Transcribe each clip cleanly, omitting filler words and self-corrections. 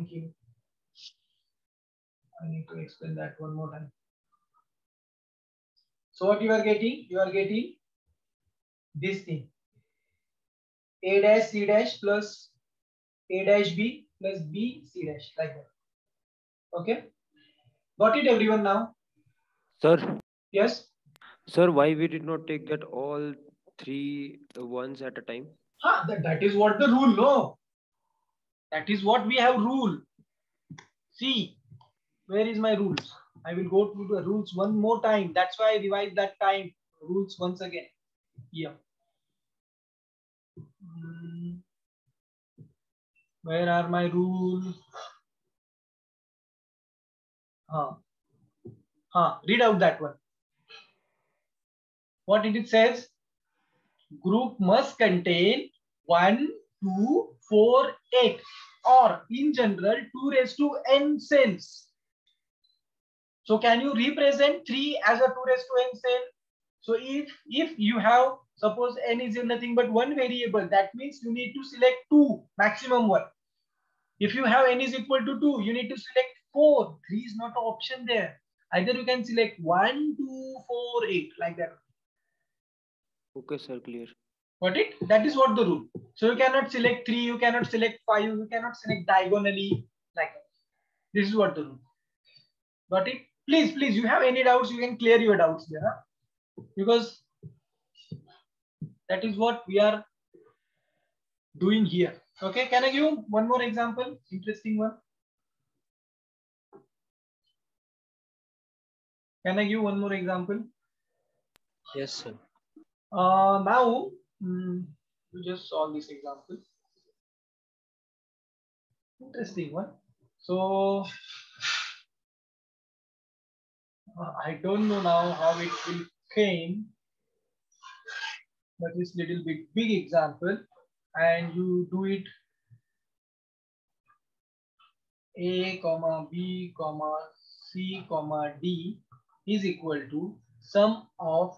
thinking. I need to explain that one more time. So what you are getting? You are getting this thing. A dash C dash plus A dash B plus B C dash, like that. Okay. Got it, everyone, now? Sir, Yes. sir, why we did not take that all three ones at a time? That is what the rule, no? That is what we have rule. See, where is my rules? I will go through the rules one more time. That's why I revise that time rules once again. Here. Where are my rules? Read out that one. What it says? Group must contain 1, 2, 4, 8, or in general 2 raised to n cells. So can you represent 3 as a 2 raised to n cell? So if you have, suppose n is in nothing but one variable, that means you need to select 2, maximum 1. If you have n is equal to 2, you need to select 4. 3 is not an option there. Either you can select 1, 2, 4, 8, like that. Okay, sir, clear. Got it? That is what the rule. So you cannot select 3, you cannot select 5, you cannot select diagonally, like that. This is what the rule. Got it? Please, you have any doubts, you can clear your doubts there. Huh? Because that is what we are doing here. Okay, can I give one more example? Interesting one. Can I give one more example? Yes, sir. Now, we just solve this example. Interesting one. So, I don't know now how it will came, but it's little bit big example, and you do it A comma B comma C comma D is equal to sum of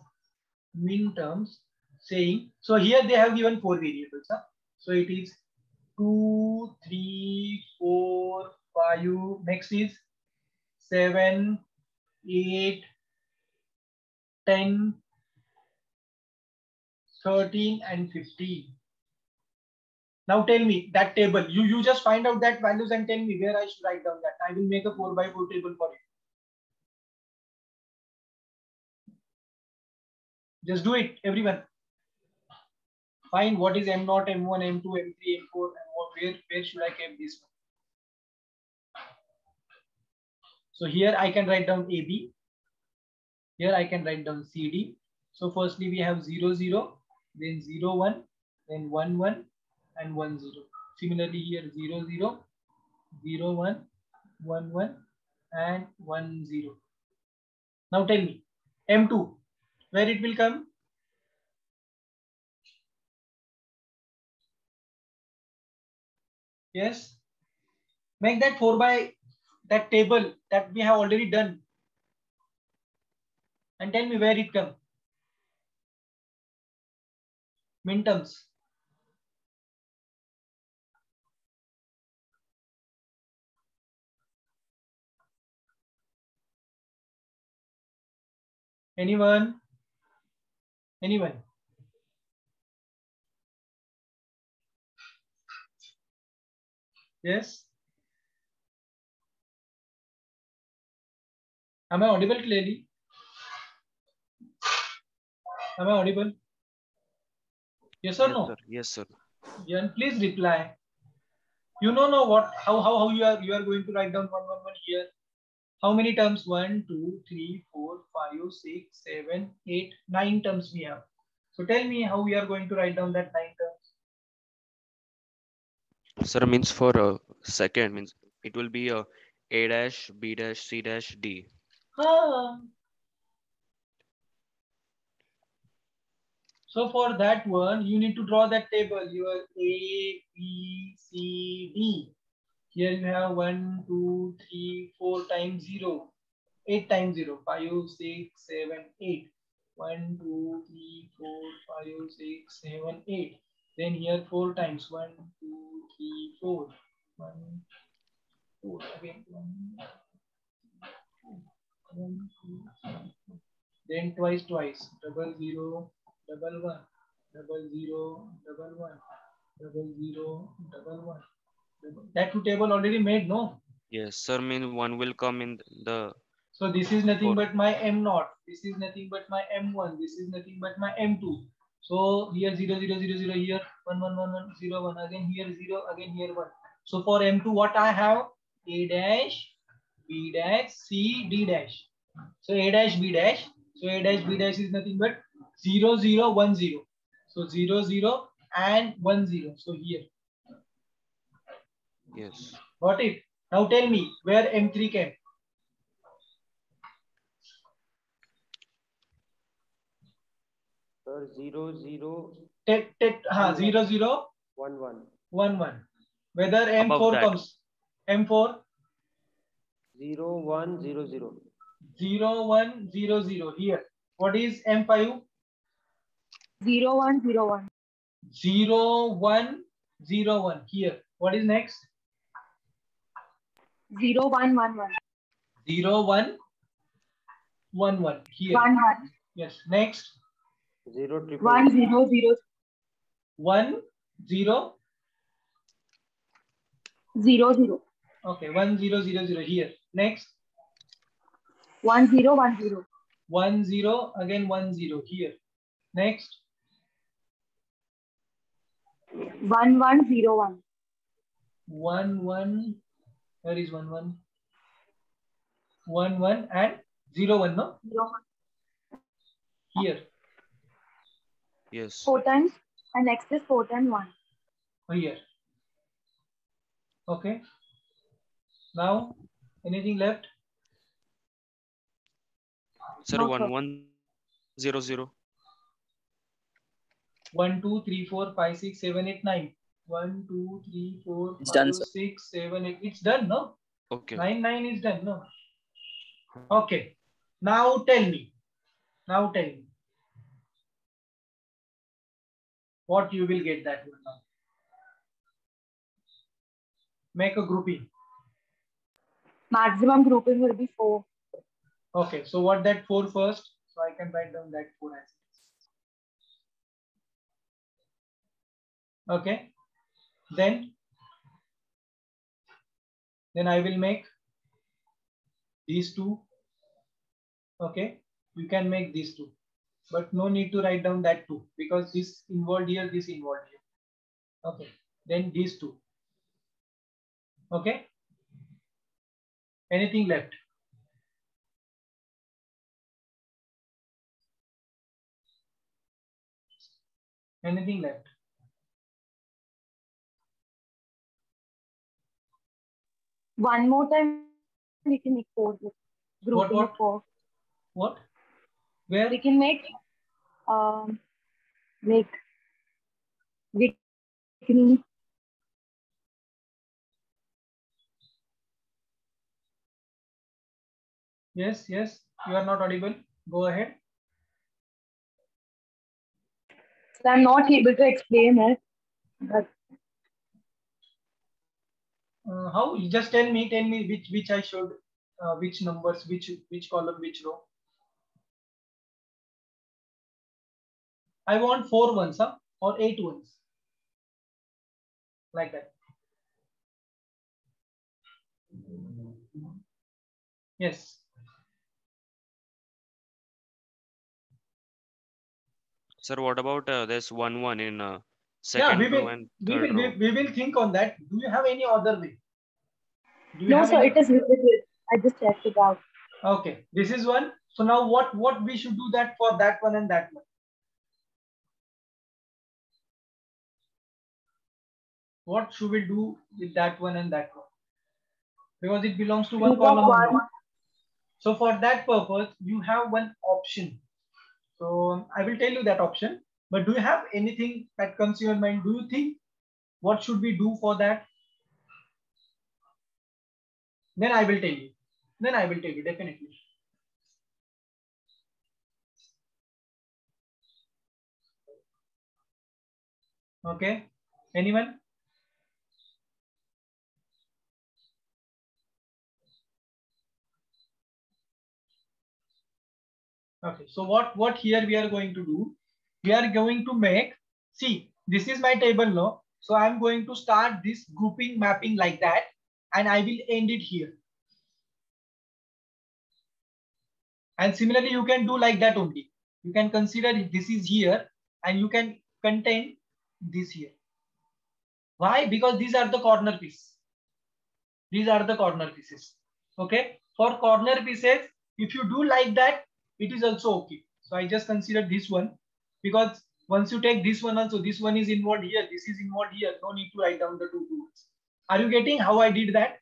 min terms, saying, so here they have given 4 variables. Huh? So it is 2, 3, 4, 5, next is 7, 8, 10, 13 and 15. Now tell me that table, you just find out that values and tell me where I should write down that. I will make a 4 by 4 table for you. Just do it, everyone. Find what is M0, M1, M2, M3, M4, and where should I keep this one. So here I can write down AB. Here I can write down CD. So firstly we have 0, 0, then 0, 1, then 1, 1, and 1, 0. Similarly here 0, 0, 0, 1, 1, 1, and 1, 0. Now tell me, M2, where it will come? Yes. Make that 4 by that table that we have already done. And tell me where it comes. Minterms. Anyone? Anyone? Yes. Am I audible clearly? Am I audible? Yes or Yes, no? sir. Yes, sir. Yeah, please reply. You know what? How you are going to write down 1, 1, 1 here? How many terms? 1, 2, 3, 4, 5, 6, 7, 8, 9 terms we have. So tell me how we are going to write down that 9 terms. Sir, means for a second means it will be A dash, B dash, C dash, D. Ah. So for that one, you need to draw that table. Your A, B, C, D. Here you have 1, 2, 3, 4 times 0. 8 times 0. 5, 6, 7, 8. 1, 2, 3, 4, 5, 6, 7, 8. Then here 4 times 1, 2, 3, 4. 1, 4 again. 1, 2, then twice, 00, 11, 00, 11, 00, 11. That two table already made, no? Yes, sir. Means one will come in the So this is nothing fourth. but my M0. This is nothing but my M1. This is nothing but my M2. So here 0, 0, 0, 0, here 1, 1, 1, 1, 0, 1, again here 0, again here 1. So for M2, what I have? A dash, B dash, C, D dash. So A dash, B dash. So A dash, B dash is nothing but 0, 0, 1, 0. So 0, 0 and 1, 0. So here. Yes. Got it? Now tell me where M3 came. Sir, 0, 0, Take, 0, 0, 1, 1. 1, 1. Whether Above M4 that. comes. M4. 0, 1, 0, 0. 0, 1, 0, 0. Here. What is M5? 0, 1, 0, 1. 0, 1, 0, 1. Here. What is next? 0, 1, 1, 1. 0, 1, 1, 1. Here. 1, 1. Yes. Next. 0, 1, 0, 0. 1, 0. 0, 0. Okay. 1, 0, 0, 0. Here. Next. 1, 0, 1, 0. 1, 0. Again 1, 0. Here. Next. 1, 1, 0, 1. 1, 1. Where is 1, 1? 1, 1 and 0, 1. No? 0, 1. Here. Yes. 4 times. And next is 4 times 1. Here. Okay. Now, anything left? Sir, No, 1, sir. 1, 0, 0. 1, 2, 3, 4, 5, 6, 7, 8, 9. 1, 2, 3, 4, It's 5, done, sir. 6, 7, 8. It's done, no? Okay. 9, 9 is done, no? Okay. Now tell me. Now tell me. What you will get that one now. Make a grouping. Maximum grouping will be 4. Okay. So what that 4 first? So I can write down that 4 as it is. Okay. Then I will make these two. Okay. You can make these two. But no need to write down that 2 because this involved here, this involved here. Okay. Then these two. Okay. Anything left? Anything left? One more time, we can make 4. Grouping What? of 4. What? Where? We can make, we can, Yes, yes. You are not audible. Go ahead. so I'm not able to explain it. But How? You just tell me which I should, which numbers, which column, which row. I want 4 ones, huh? Or 8 ones. Like that. Yes. Sir, what about this 1, 1 in Yeah, second we row will and we third will row? we will think on that. Do you have any other way? Do you no, have sir, any? it is visible. I just checked it out. Okay, this is one. So now what we should do that for that one and that one? What should we do with that one and that one? Because it belongs to one Group of column only. 1. So for that purpose, you have one option. So I will tell you that option. But do you have anything that comes to your mind? Do you think what should we do for that? Then I will tell you. Then I will tell you definitely. Okay. Anyone? Okay, so what here we are going to do? We are going to make, see, this is my table now. So I'm going to start this grouping mapping like that, and I will end it here. And similarly, you can do like that only. You can consider this is here, and you can contain this here. Why? Because these are the corner pieces. These are the corner pieces. Okay. For corner pieces, if you do like that, it is also okay. So I just consider this one, because once you take this one also, this one is involved here, this is involved here. No need to write down the two tools. Are you getting how I did that?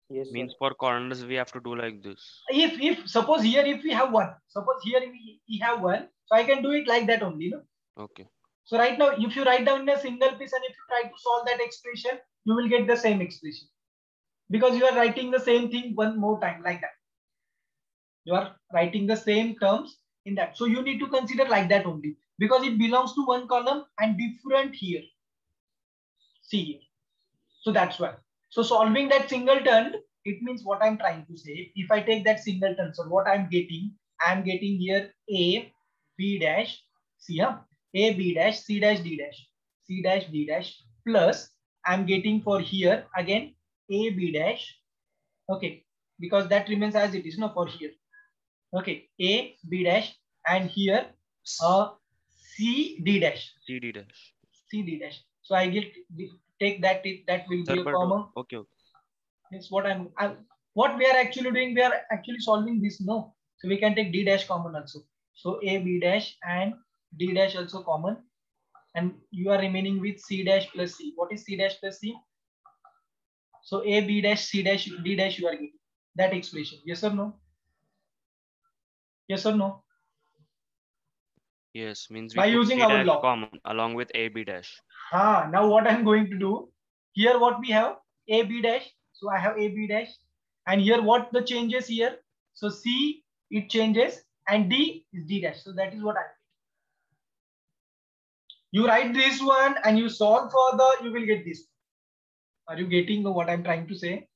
Yes, sir. Means for corners we have to do like this. If suppose here if we have one, suppose here we have one, so I can do it like that only, no? Okay. So right now, if you write down in a single piece and if you try to solve that expression, you will get the same expression, because you are writing the same thing one more time like that. You are writing the same terms in that. So you need to consider like that only, because it belongs to one column and different here. See here. So that's why. So solving that singleton, it means what I'm trying to say. If I take that singleton, so what I'm getting here A, B dash, C, A, B dash, C dash, D dash, C dash, D dash, plus I'm getting for here again A, B dash. Okay, because that remains as it is, no, for here. Okay, A, B dash, and here C, D dash. CD dash. C, D dash. So I get take that, that will Sir, be a but common. okay. It's what what we are actually doing, we are actually solving this, no? So we can take D dash common also. So A, B dash and D dash also common. And you are remaining with C dash plus C. What is C dash plus C? So A, B dash, C dash, D dash you are getting. That expression. Yes or no? Yes or no? Yes, means we By took using C our dash law. common along with AB dash. Now what I'm going to do, here what we have, A, B dash. So I have A, B dash. And here what the changes here? So C, it changes, and D is D dash. So that is what I mean. You write this one and you solve further, you will get this. Are you getting what I'm trying to say?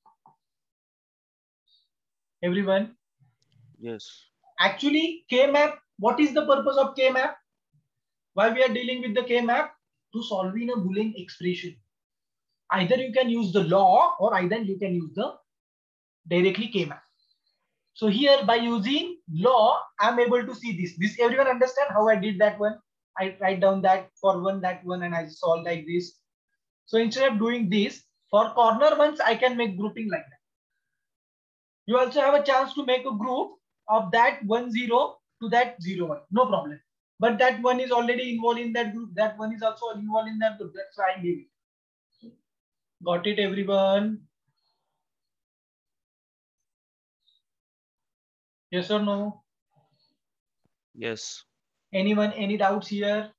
Everyone? Yes. Actually, K-map, what is the purpose of K-map? Why we are dealing with the K-map? To solve in a Boolean expression. Either you can use the law or either you can use the directly K-map. So here by using law, I'm able to see this. This everyone understand how I did that one? I write down that for one, that one, and I solve like this. So instead of doing this, for corner ones, I can make grouping like that. You also have a chance to make a group of that 1, 0 to that 0, 1. No problem. But that one is already involved in that group. That one is also involved in that group. That's why I leave it. Got it, everyone? Yes or no? Yes. Anyone? Any doubts here?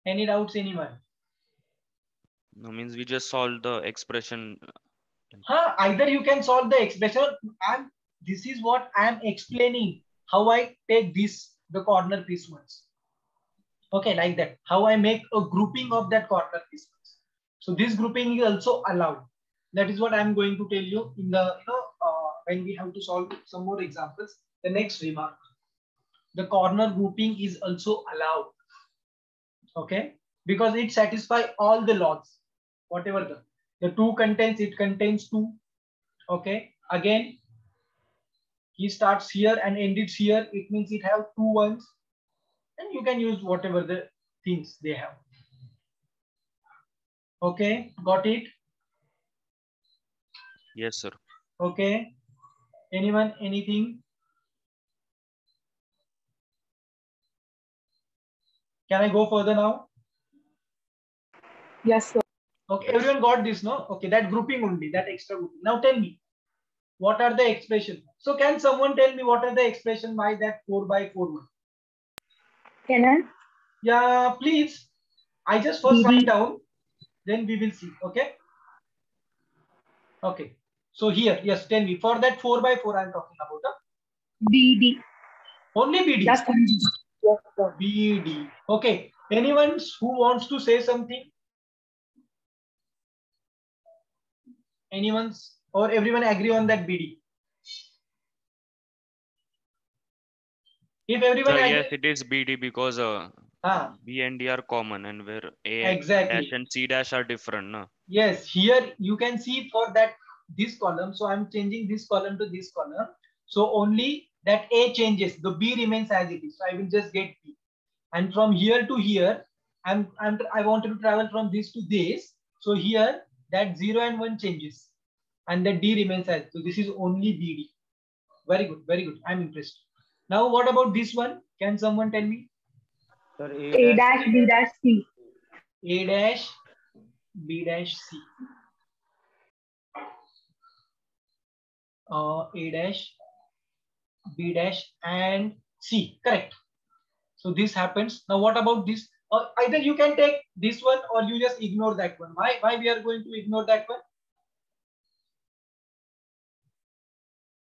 Any doubts, anyone? No, means we just solved the expression. Either you can solve the expression. This is what I am explaining. How I take this, the corner piece ones. Okay, like that. How I make a grouping of that corner piece ones. So this grouping is also allowed. That is what I am going to tell you in the, when we have to solve some more examples. The next remark. The corner grouping is also allowed. Okay, because it satisfies all the laws. Whatever the 2 contains, it contains 2. Okay, again he starts here and ends here, it means it have 2 ones, and you can use whatever the things they have. Okay, got it? Yes, sir. Okay, anyone, anything? Can I go further now? Yes, sir. Okay, everyone got this, no? Okay, that grouping only, that extra grouping. Now tell me, what are the expressions? So can someone tell me what are the expression by that 4 by 4 one? Can I? Yeah, please. I just first write down, then we will see. Okay. Okay. So here, yes, tell me for that 4 by 4 I'm talking about. BD. Only BD. Just yes, sir. BD. Okay. Anyone who wants to say something? Anyone's or everyone agree on that BD? If everyone So agrees, yes, it is BD because B and D are common, and where A exactly. dash and C dash are different, no? Yes, here you can see for that this column. So I'm changing this column to this column. So only that A changes. The B remains as it is. So I will just get B. And from here to here, I wanted to travel from this to this. So here that 0 and 1 changes, and the D remains as. So this is only BD. Very good, very good. I'm impressed. Now what about this one? Can someone tell me? Sir, A dash B dash C. A dash B dash C. A dash B dash and C. Correct. So this happens. Now what about this? Either you can take this one or you just ignore that one. Why we are going to ignore that one?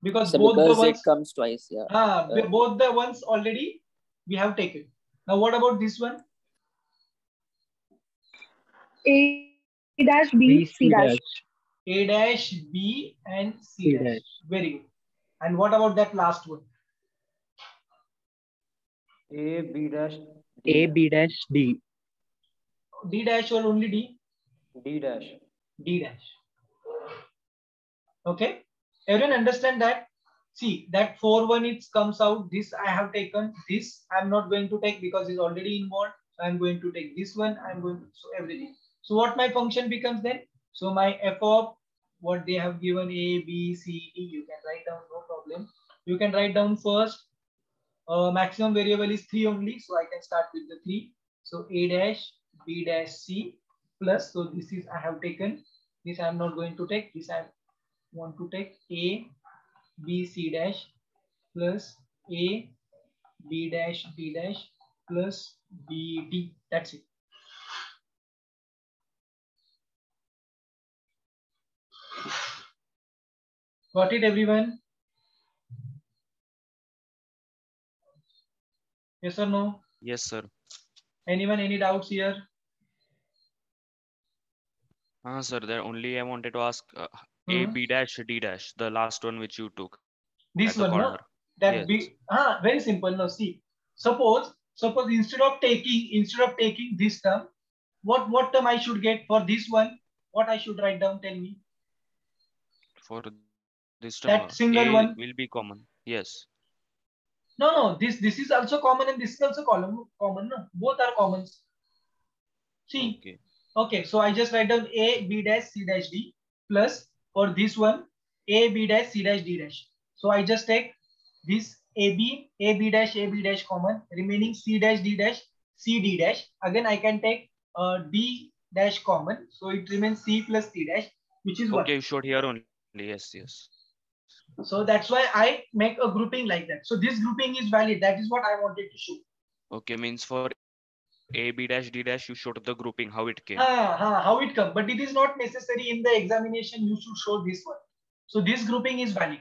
Because both because the ones it comes twice. Yeah. both the ones already we have taken. Now what about this one? A dash B C dash. A dash B and C C dash. dash. Very good. And what about that last one? A B dash A B dash D. D dash or only D? D dash. D dash. Okay. Everyone understand that? See that 4-1 it comes out. This I have taken. This I'm not going to take because it's already involved. So I'm going to take this one. I'm going to so everything. So what my function becomes then? So my f of what they have given A, B, C, D. You can write down, no problem. You can write down first. Maximum variable is 3 only. So I can start with the 3. So A dash B dash C plus. So this is I have taken. This I'm not going to take. This I want to take A B C dash plus A B dash D dash plus B D. That's it. Got it, everyone? Yes or no? Yes, sir. Anyone, any doubts here? Sir, there only I wanted to ask A B dash D dash, the last one which you took This at the one, corner. no? That Yes. B. Very simple. Now see, suppose instead of taking this term, what term I should get for this one? What I should write down? Tell me. For this That term, single A one. will be common. Yes. No. This is also common and this is also common. No, both are common. See. Okay. Okay, so I just write down A B dash C dash D plus for this one A B dash C dash D dash. So I just take this A B dash common, remaining C dash D dash C D dash. Again I can take D dash common, so it remains C plus C dash, which is what? Okay, you showed here only. Yes, yes. So that's why I make a grouping like that. So this grouping is valid. That is what I wanted to show. Okay, means for A B dash D dash you showed the grouping how it came. How it comes, but it is not necessary in the examination. You should show this one. So this grouping is valid.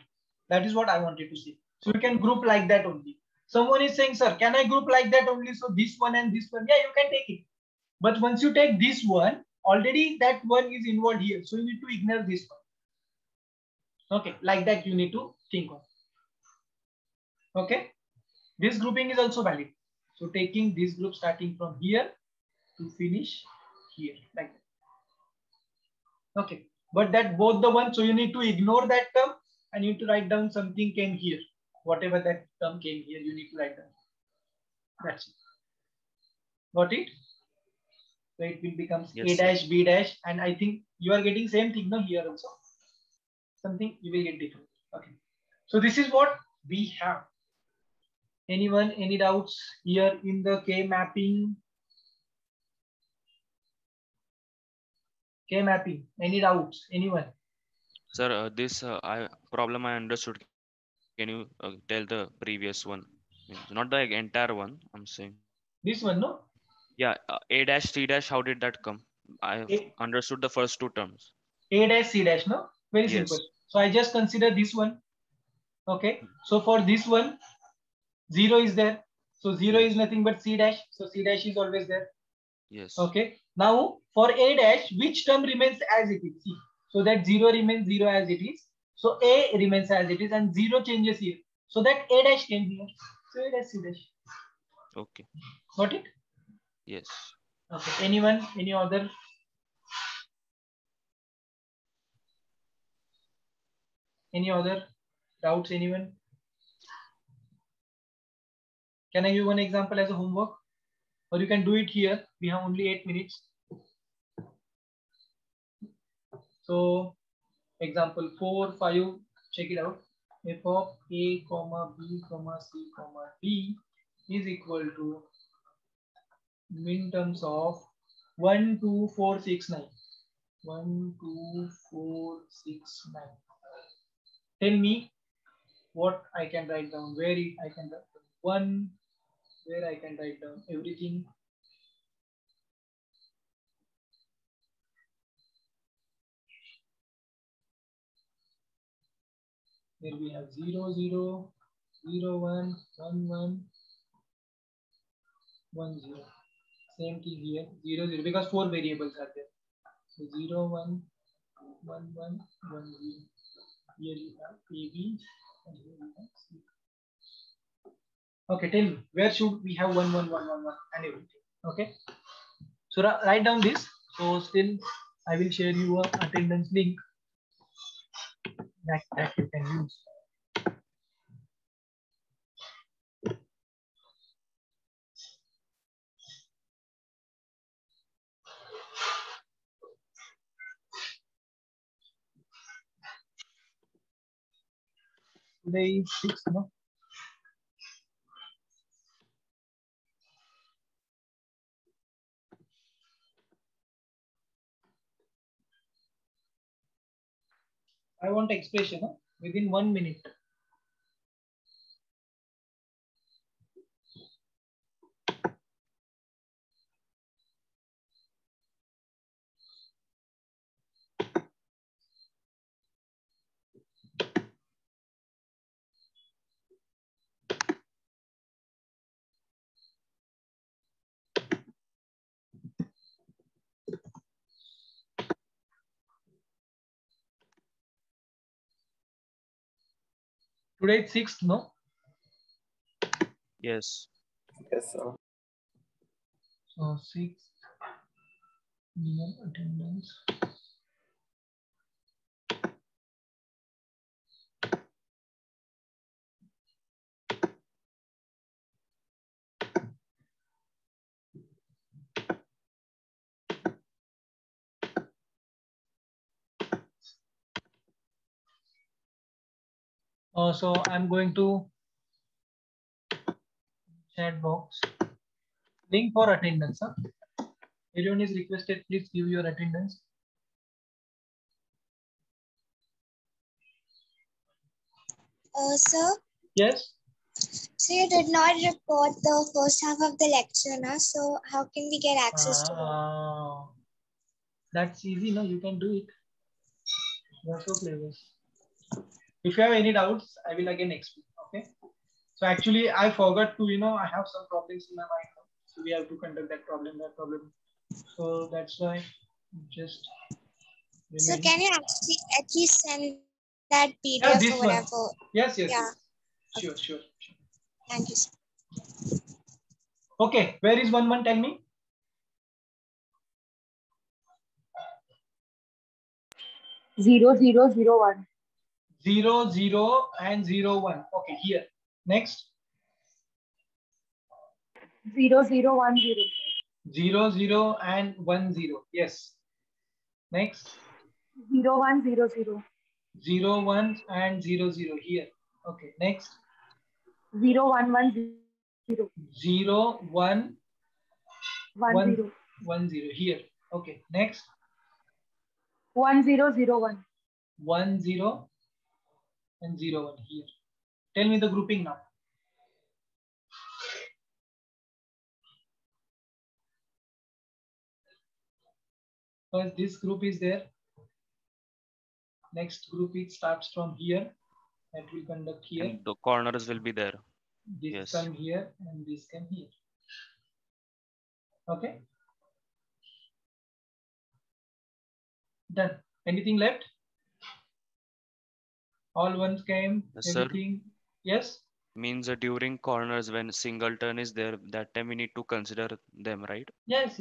That is what I wanted to say. So you can group like that only. Someone is saying, sir, can I group like that only? So this one and this one, yeah, you can take it. But once you take this one, already that one is involved here. So you need to ignore this one. Okay, like that you need to think of. Okay, this grouping is also valid. So taking this group starting from here to finish here, like that. Okay, but that both the ones, so you need to ignore that term and you need to write down something came here. Whatever that term came here, you need to write down. That's it. Got it? So it will become Yes, A dash B dash, and I think you are getting same thing no here also. Something you will get different. Okay. So this is what we have. Anyone, any doubts here in the K mapping? K mapping. Any doubts? Anyone? Sir, this problem I understood. Can you tell the previous one? Means not the entire one, I'm saying. This one, no? Yeah, A dash C dash, how did that come? I understood the first two terms. A dash C dash, no? Very Yes. simple. So I just consider this one. Okay. So for this one, 0 is there. So 0 is nothing but C dash. So C dash is always there. Yes. Okay. Now for A dash, which term remains as it is? See. So that 0 remains 0 as it is. So A remains as it is and 0 changes here. So that A dash came here. So it is Siddesh. Okay. Got it? Yes. Okay. Anyone? Any other? Any other doubts? Anyone? Can I give one example as a homework? Or you can do it here. We have only 8 minutes. So example 4, 5, check it out. F of A, comma B, comma C, comma D is equal to min terms of 1, 2, 4, 6, 9. 1, 2, 4, 6, 9. Tell me what I can write down, where I can write down 1, where I can write down everything. Here we have 0, 0, 0, 1, 1, 1, 1, 0. Same thing here, 0, 0, because 4 variables are there. So 0, 1, 1, 1, 1, 0. Here you have AB and here you have C. Okay, tell me, where should we have 1, 1, 1, 1, 1 and everything? Okay. So write down this. So still, I will share you a attendance link that you can use. Today is 6th, no? I want expression within 1 minute. Today is 6th, no? Yes. Yes, sir. So 6 minimum attendance. So I'm going to chat box link for attendance. Everyone is requested, please give your attendance. Sir, Yes. so you did not record the first half of the lecture, na? So how can we get access to it? That's easy, no? You can do it. You're so clever. If you have any doubts, I will again explain. Okay. So actually, I forgot to, I have some problems in my mind. So we have to conduct that problem. So that's why just. So can you actually at least send that PDF Yeah, or this one. whatever? Yes. Yeah. Sure. Thank you, sir. Okay, where is 1, 1? Tell me. 0, 0, 0, 1. 0, 0 and 0, 1. Okay, here. Next. 0, 0, 1, 0. 0, 0 and 1, 0. Yes. Next. 0, 1, 0, 0. 0, 1 and 0, 0 here. Okay, next. 0, 1, 1, 0. 0, 1, 1, 0. 1, 0 here. Okay, next. 1, 0, 0, 1. 1, 0 and 0, 1 here. Tell me the grouping now. First, this group is there. Next group, it starts from here. That will conduct here. And the corners will be there. This Yes. come here and this come here. Okay. Done. Anything left? All ones came. Yes, sir. Everything. Yes. Means during corners when singleton is there, that time we need to consider them, right? Yes.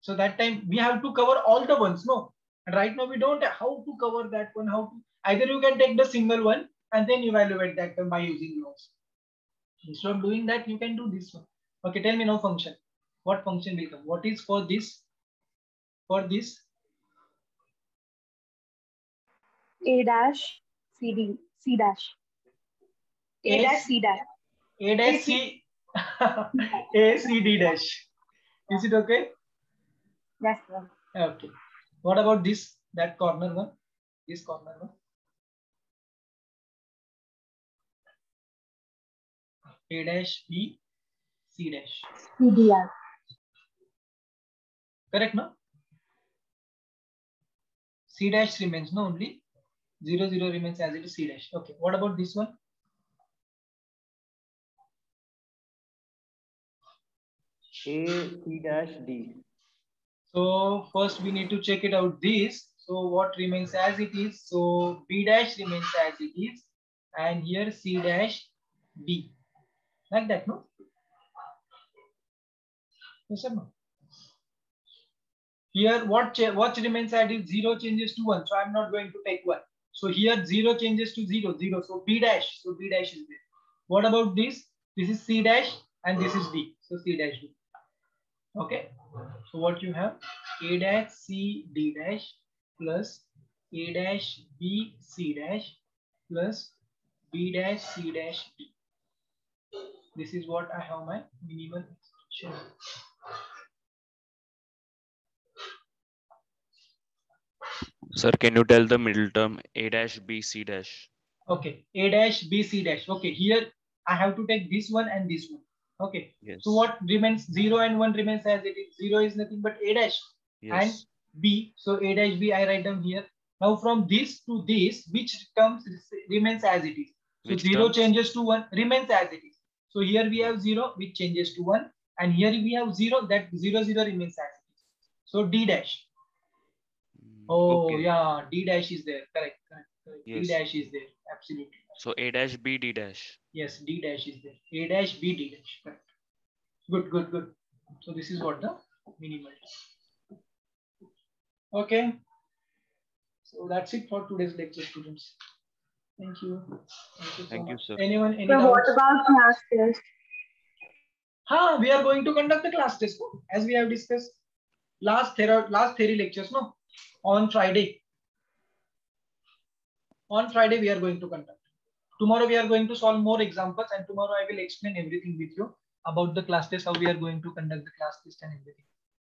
So that time we have to cover all the ones, no? And right now we don't have how to cover that one. How to either you can take the single one and then evaluate that one by using laws. Instead of doing that, you can do this one. Okay, tell me now function. What function will come? What is for this? For this? A dash C dash. A dash C dash. A dash C A C D dash. Is it okay? Yes, sir. Okay. What about this? That corner one? This corner one? A dash B C dash. CDR. Correct, no? C dash remains, no, only 0 0 remains as it is C dash. Okay. What about this one? A C dash D. So first we need to check it out this. So what remains as it is? So B dash remains as it is, and here C dash D. Like that, no? Yes or no? Here what remains as it is 0 changes to 1. So I'm not going to take 1. So here 0 changes to 0, 0. So B dash. So B dash is there. What about this? This is C dash and this is D. So C dash D. Okay. So what you have? A dash C D dash plus A dash B C dash plus B dash C dash D. This is what I have my minimal expression. Sir, can you tell the middle term A dash B C dash? Okay, A dash B C dash. Okay, here I have to take this one and this one. Okay. Yes. So what remains? 0 and 1 remains as it is. 0 is nothing but A dash and Yes. B. So A dash B I write down here. Now from this to this, which terms remains as it is? So Which 0 terms? changes to 1 remains as it is. So here we have 0 which changes to 1, and here we have 0 that 0 0 remains as it is. So D dash. Oh Okay. yeah, D dash is there. Correct. Yes. D dash is there. Absolutely. So A dash B D dash. Yes, D dash is there. A dash B D dash. Correct. Good. So this is what the minimal. Okay. So that's it for today's lecture, students. Thank you. Thank you, much. sir. Anyone? Any So what doubts? about class test? We are going to conduct the class test, no? As we have discussed last theory lectures, no? On Friday. On Friday we are going to conduct. Tomorrow we are going to solve more examples, and tomorrow I will explain everything with you about the class test, how we are going to conduct the class test and everything.